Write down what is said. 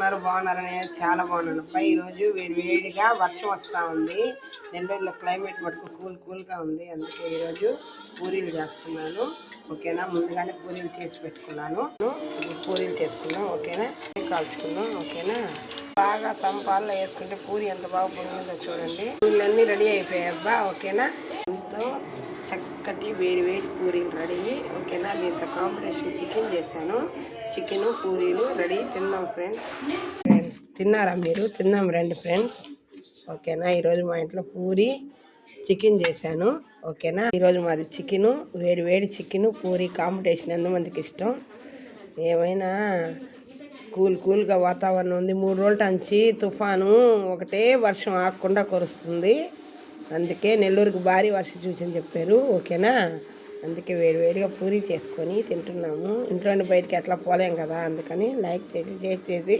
బాగున్నారని చాలా బాగున్నాను అబ్బా. ఈరోజు వేడిగా వర్షం వస్తూ ఉంది. నెల్లూరులో క్లైమేట్ మటుకు కూల్గా ఉంది. అందుకే ఈరోజు పూరీలు చేస్తున్నాను. ఓకేనా, ముందుగానే పూరీలు చేసి పెట్టుకున్నాను. పూరీలు చేసుకున్నాం. ఓకేనా, కాల్చుకున్నాం. ఓకేనా, బాగా సంపాల్లో వేసుకుంటే పూరి ఎంత బాగా పొంగిందో చూడండి. పూరీలన్నీ రెడీ అయిపోయాయి అబ్బా. ఓకేనా, ఎంతో చక్కటి వేడి పూరీలు రెడీ. ఓకేనా, దీంతో కాంబినేషన్ చికెన్ చేశాను. చికెన్ పూరీలు రెడీ. తిందాం ఫ్రెండ్స్. తిన్నారా మీరు? తిందాం రండి ఫ్రెండ్స్. ఓకేనా, ఈరోజు మా ఇంట్లో పూరి చికెన్ చేశాను. ఓకేనా, ఈరోజు మాది చికెను, వేడి చికెను పూరి కాంబినేషన్ ఎంతమందికి ఇష్టం. ఏమైనా కూల్గా వాతావరణం ఉంది. 3 రోజుల నుంచి తుఫాను ఒకటే వర్షం ఆగకుండా కురుస్తుంది. అందుకే నెల్లూరుకి భారీ వర్షం చూసని చెప్పారు. ఓకేనా, అందుకే వేడిగా పూరీ చేసుకొని తింటున్నాము. ఇంట్లోని బయటికి ఎట్లా పోలేం కదా, అందుకని లైక్ చేసి షేర్ చేసి